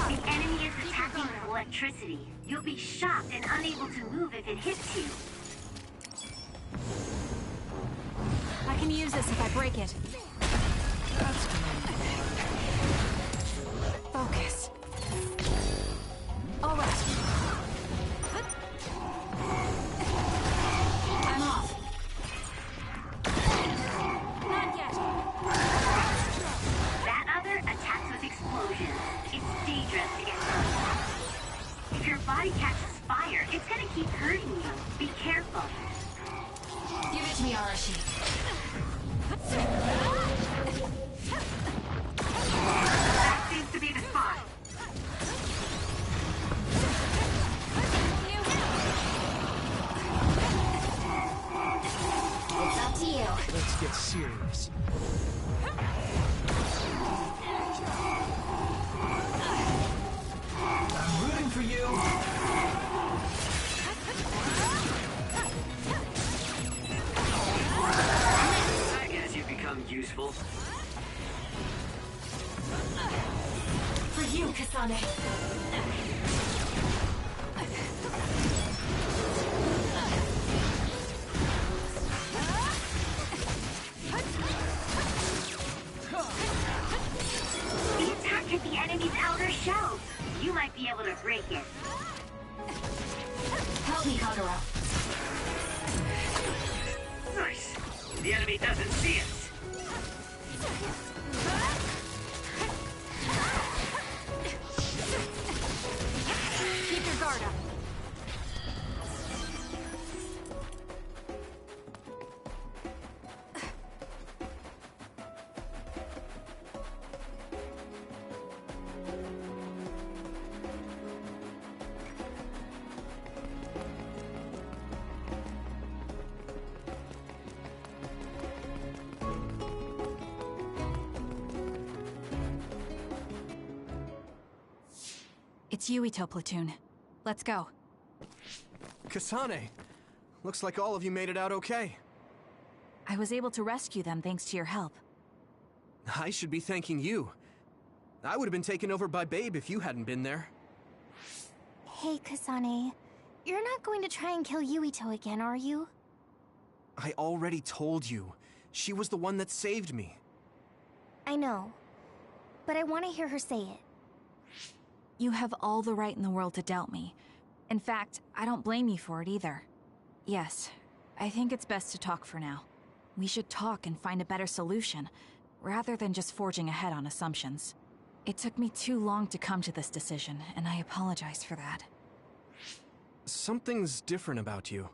The enemy is attacking with electricity. You'll be shocked and unable to move if it hits you. I can use this if I break it. Focus. All right. body catches fire, it's gonna keep hurting you. Be careful. Give it to me, Arashi. That seems to be the spot. It's up to you. Let's get serious. I'm rooting for you. I guess you've become useful. For you, Kasane. The attack hit the enemy's outer shell. You might be able to break it. Help me, Kagura. Nice. The enemy doesn't see us. Keep your guard up. It's Yuito platoon. Let's go. Kasane! Looks like all of you made it out okay. I was able to rescue them thanks to your help. I should be thanking you. I would have been taken over by Babe if you hadn't been there. Hey, Kasane. You're not going to try and kill Yuito again, are you? I already told you. She was the one that saved me. I know. But I want to hear her say it. You have all the right in the world to doubt me. In fact, I don't blame you for it either. Yes, I think it's best to talk for now. We should talk and find a better solution, rather than just forging ahead on assumptions. It took me too long to come to this decision, and I apologize for that. Something's different about you.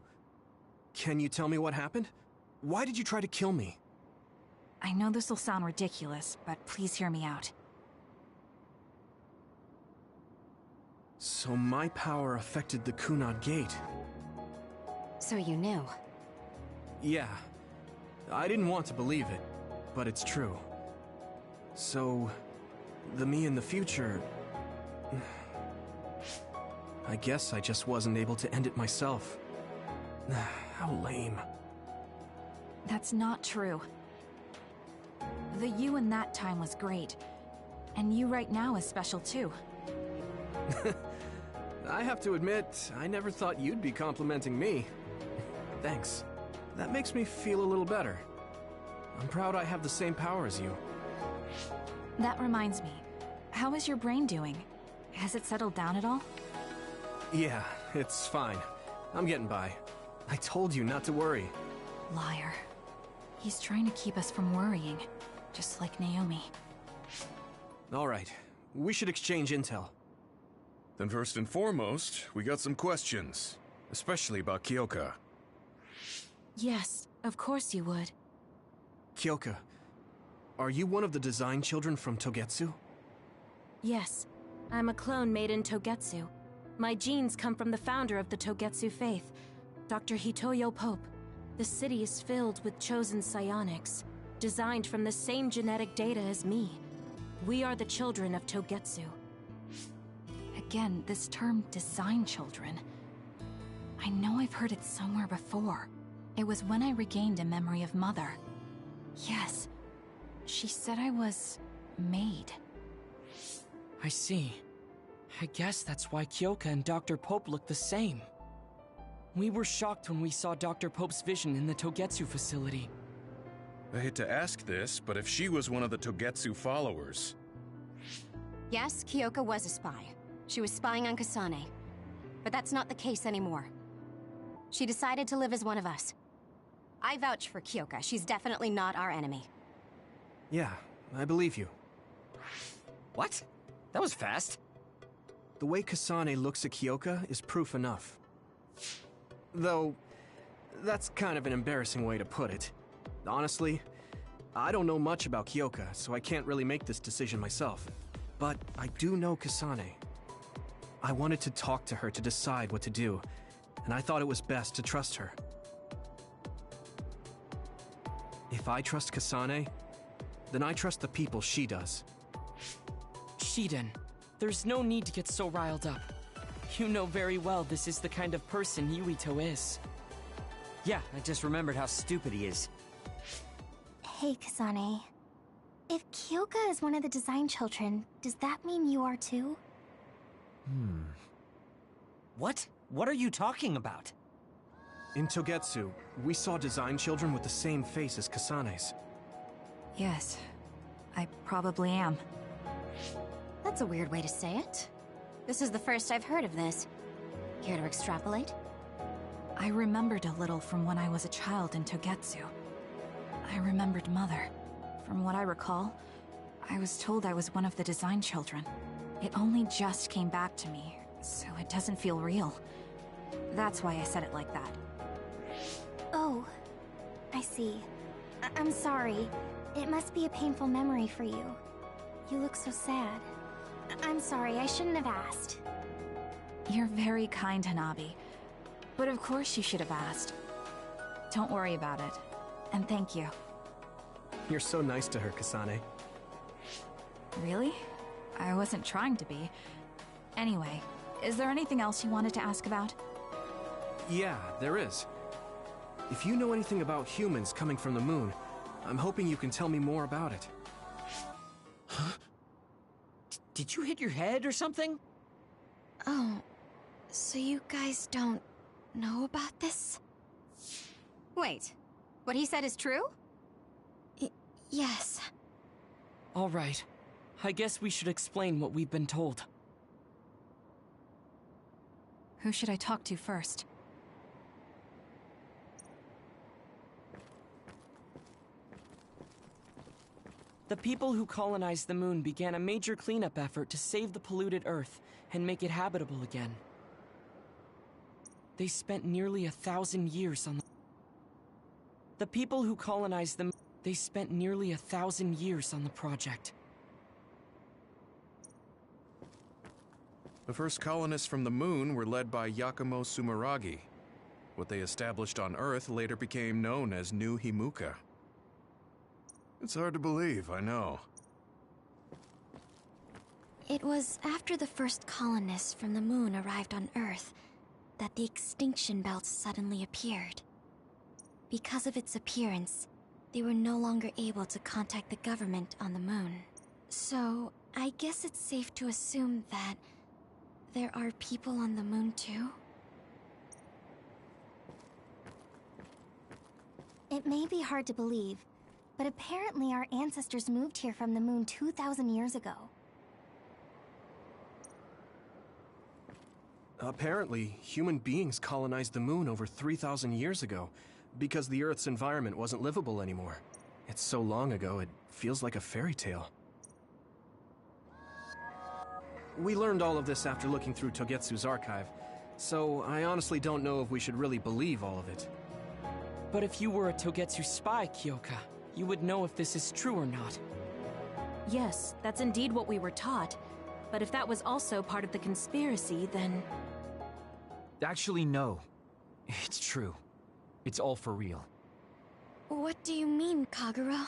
Can you tell me what happened? Why did you try to kill me? I know this will sound ridiculous, but please hear me out. So my power affected the Kunad Gate. So you knew. Yeah. I didn't want to believe it, but it's true. So, the me in the future... I guess I just wasn't able to end it myself. How lame. That's not true. The you in that time was great, and you right now is special too. I have to admit, I never thought you'd be complimenting me. Thanks. That makes me feel a little better. I'm proud I have the same power as you. That reminds me, how is your brain doing? Has it settled down at all? Yeah, it's fine. I'm getting by. I told you not to worry. Liar. He's trying to keep us from worrying, just like Naomi. All right, we should exchange intel. Then first and foremost, we got some questions, especially about Kyoka. Yes, of course you would. Kyoka, are you one of the design children from Togetsu? Yes, I'm a clone made in Togetsu. My genes come from the founder of the Togetsu faith, Dr. Hitoyo Pope. The city is filled with chosen psionics, designed from the same genetic data as me. We are the children of Togetsu. Again, this term, design children. I know I've heard it somewhere before. It was when I regained a memory of Mother. Yes, she said I was... made. I see. I guess that's why Kyoka and Dr. Pope look the same. We were shocked when we saw Dr. Pope's vision in the Togetsu facility. I hate to ask this, but if she was one of the Togetsu followers... Yes, Kyoka was a spy. She was spying on Kasane. But that's not the case anymore. She decided to live as one of us. I vouch for Kyoka. She's definitely not our enemy. Yeah, I believe you. What? That was fast. The way Kasane looks at Kyoka is proof enough. Though, that's kind of an embarrassing way to put it. Honestly, I don't know much about Kyoka, so I can't really make this decision myself. But I do know Kasane. I wanted to talk to her to decide what to do, and I thought it was best to trust her. If I trust Kasane, then I trust the people she does. Shiden, there's no need to get so riled up. You know very well this is the kind of person Yuito is. Yeah, I just remembered how stupid he is. Hey, Kasane. If Kyoka is one of the design children, does that mean you are too? What? What are you talking about? In Togetsu, we saw design children with the same face as Kasane's. Yes, I probably am. That's a weird way to say it. This is the first I've heard of this. Care to extrapolate? I remembered a little from when I was a child in Togetsu. I remembered Mother. From what I recall, I was told I was one of the design children. It only just came back to me, so it doesn't feel real. That's why I said it like that. Oh, I see. I'm sorry. It must be a painful memory for you. You look so sad. I'm sorry, I shouldn't have asked. You're very kind, Hanabi. But of course you should have asked. Don't worry about it. And thank you. You're so nice to her, Kasane. Really? I wasn't trying to be. Anyway, is there anything else you wanted to ask about? Yeah, there is. If you know anything about humans coming from the moon, I'm hoping you can tell me more about it. Huh? Did you hit your head or something? Oh, so you guys don't know about this? Wait, what he said is true? Yes. All right. I guess we should explain what we've been told. Who should I talk to first? The people who colonized the moon began a major cleanup effort to save the polluted Earth and make it habitable again. They spent nearly 1,000 years on the people who colonized the moon. They spent nearly 1,000 years on the project. The first colonists from the moon were led by Yakumo Sumeragi. What they established on Earth later became known as New Himuka. It's hard to believe, I know. It was after the first colonists from the moon arrived on Earth that the extinction belt suddenly appeared. Because of its appearance, they were no longer able to contact the government on the moon. So, I guess it's safe to assume that there are people on the moon too? It may be hard to believe, but apparently our ancestors moved here from the moon 2,000 years ago. Apparently, human beings colonized the moon over 3,000 years ago, because the Earth's environment wasn't livable anymore. It's so long ago, it feels like a fairy tale. We learned all of this after looking through Togetsu's archive, so I honestly don't know if we should really believe all of it. But if you were a Togetsu spy, Kyoka, you would know if this is true or not. Yes, that's indeed what we were taught. But if that was also part of the conspiracy, then... Actually, no. It's true. It's all for real. What do you mean, Kagura?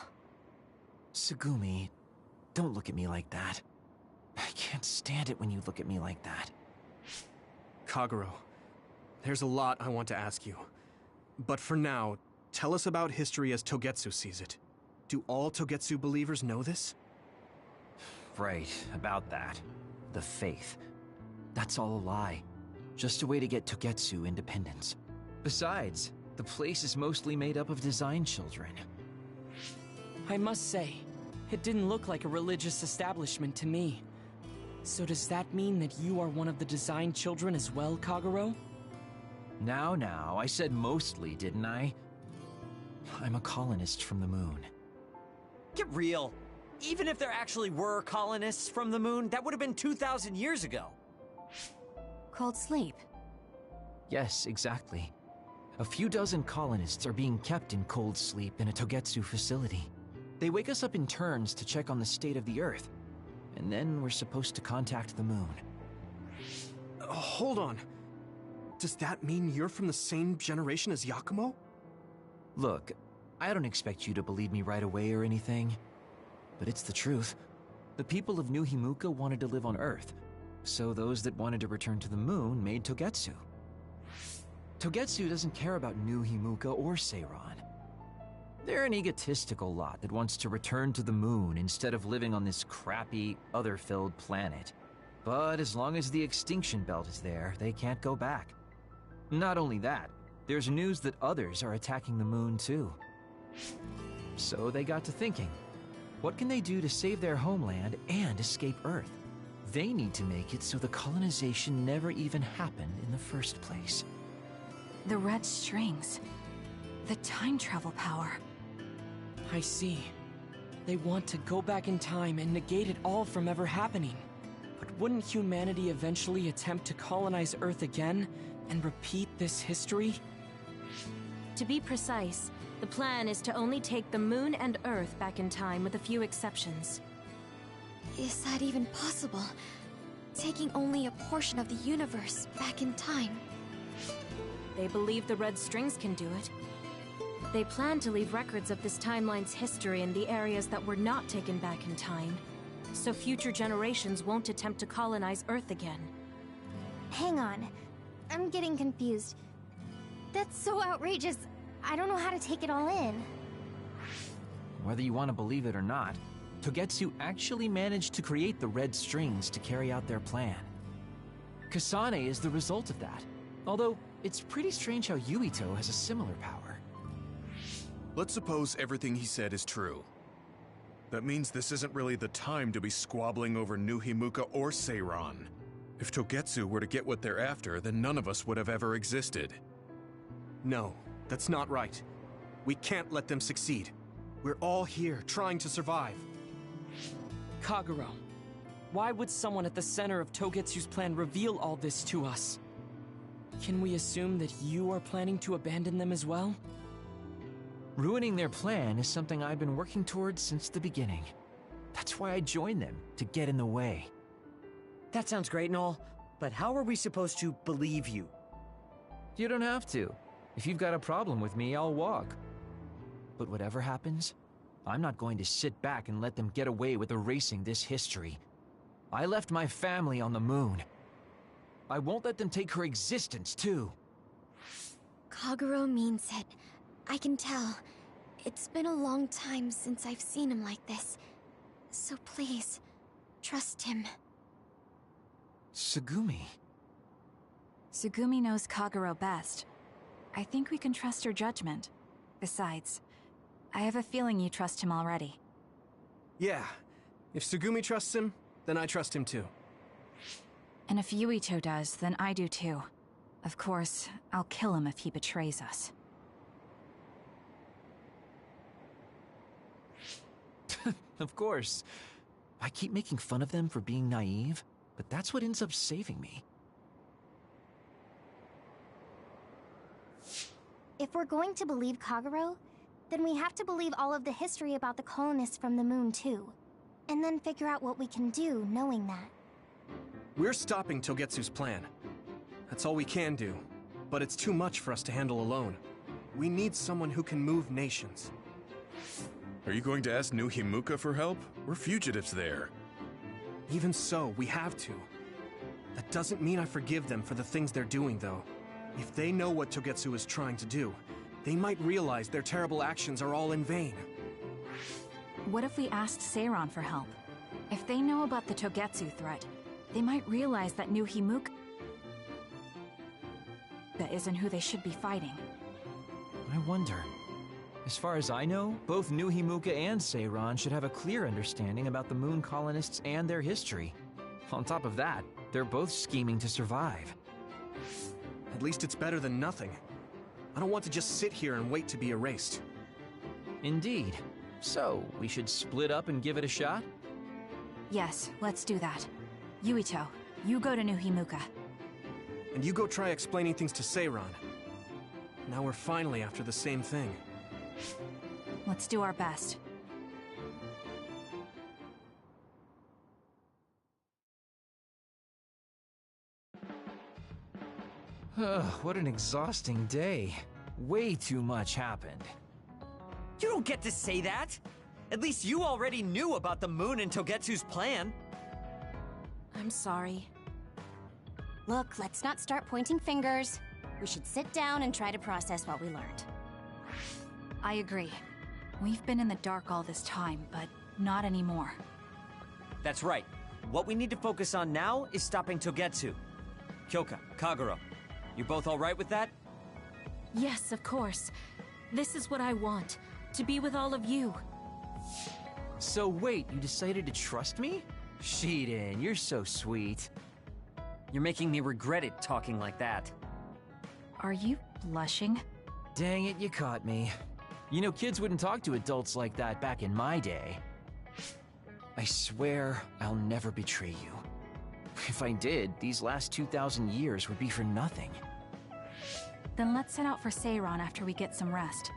Tsugumi, don't look at me like that. I can't stand it when you look at me like that. Kaguro, there's a lot I want to ask you. But for now, tell us about history as Togetsu sees it. Do all Togetsu believers know this? Right, about that. The faith. That's all a lie. Just a way to get Togetsu independence. Besides, the place is mostly made up of design children. I must say, it didn't look like a religious establishment to me. So does that mean that you are one of the design children as well, Kaguro? Now, I said mostly, didn't I? I'm a colonist from the moon. Get real. Even if there actually were colonists from the moon, that would have been 2,000 years ago. Cold sleep? Yes, exactly. A few dozen colonists are being kept in cold sleep in a Togetsu facility. They wake us up in turns to check on the state of the Earth, and then we're supposed to contact the moon. Hold on. Does that mean you're from the same generation as Yakumo? Look, I don't expect you to believe me right away or anything, but it's the truth. The people of New Himuka wanted to live on Earth, so those that wanted to return to the moon made Togetsu. Togetsu doesn't care about New Himuka or Seiran. They're an egotistical lot that wants to return to the moon instead of living on this crappy, other-filled planet. But as long as the extinction belt is there, they can't go back. Not only that, there's news that others are attacking the moon too. So they got to thinking, what can they do to save their homeland and escape Earth? They need to make it so the colonization never even happened in the first place. The red strings. The time travel power. I see. They want to go back in time and negate it all from ever happening. But wouldn't humanity eventually attempt to colonize Earth again and repeat this history? To be precise, the plan is to only take the moon and Earth back in time with a few exceptions. Is that even possible? Taking only a portion of the universe back in time? They believe the red strings can do it. They plan to leave records of this timeline's history in the areas that were not taken back in time, so future generations won't attempt to colonize Earth again. Hang on. I'm getting confused. That's so outrageous. I don't know how to take it all in. Whether you want to believe it or not, Togetsu actually managed to create the red strings to carry out their plan. Kasane is the result of that, although it's pretty strange how Yuito has a similar power. Let's suppose everything he said is true. That means this isn't really the time to be squabbling over New Himuka or Seiran. If Togetsu were to get what they're after, then none of us would have ever existed. No, that's not right. We can't let them succeed. We're all here trying to survive. Kagero, why would someone at the center of Togetsu's plan reveal all this to us? Can we assume that you are planning to abandon them as well? Ruining their plan is something I've been working towards since the beginning. That's why I joined them, to get in the way. That sounds great and all, but how are we supposed to believe you? You don't have to. If you've got a problem with me, I'll walk. But whatever happens, I'm not going to sit back and let them get away with erasing this history. I left my family on the moon. I won't let them take her existence, too. Kagero means it. I can tell. It's been a long time since I've seen him like this. So please, trust him. Tsugumi. Tsugumi knows Kagero best. I think we can trust her judgment. Besides, I have a feeling you trust him already. Yeah. If Tsugumi trusts him, then I trust him too. And if Yuito does, then I do too. Of course, I'll kill him if he betrays us. Of course. I keep making fun of them for being naive, but that's what ends up saving me. If we're going to believe Kagero, then we have to believe all of the history about the colonists from the moon too. And then figure out what we can do knowing that. We're stopping Togetsu's plan. That's all we can do. But it's too much for us to handle alone. We need someone who can move nations. Are you going to ask New Himuka for help? We're fugitives there. Even so, we have to. That doesn't mean I forgive them for the things they're doing, though. If they know what Togetsu is trying to do, they might realize their terrible actions are all in vain. What if we asked Seiran for help? If they know about the Togetsu threat, they might realize that New Himuka isn't who they should be fighting. I wonder. As far as I know, both New Himuka and Seiran should have a clear understanding about the moon colonists and their history. On top of that, they're both scheming to survive. At least it's better than nothing. I don't want to just sit here and wait to be erased. Indeed. So, we should split up and give it a shot? Yes, let's do that. Yuito, you go to New Himuka. and you go try explaining things to Seiran. Now we're finally after the same thing. Let's do our best. What an exhausting day. Way too much happened. You don't get to say that! At least you already knew about the moon and Togetsu's plan. I'm sorry. Look, let's not start pointing fingers. We should sit down and try to process what we learned. I agree. We've been in the dark all this time, but not anymore. That's right. What we need to focus on now is stopping Togetsu. Kyoka, Kagero, you both alright with that? Yes, of course. This is what I want. To be with all of you. So wait, you decided to trust me? Shiden, you're so sweet. You're making me regret it talking like that. Are you blushing? Dang it, you caught me. You know, kids wouldn't talk to adults like that back in my day. I swear I'll never betray you. If I did, these last 2,000 years would be for nothing. Then let's set out for Seiran after we get some rest.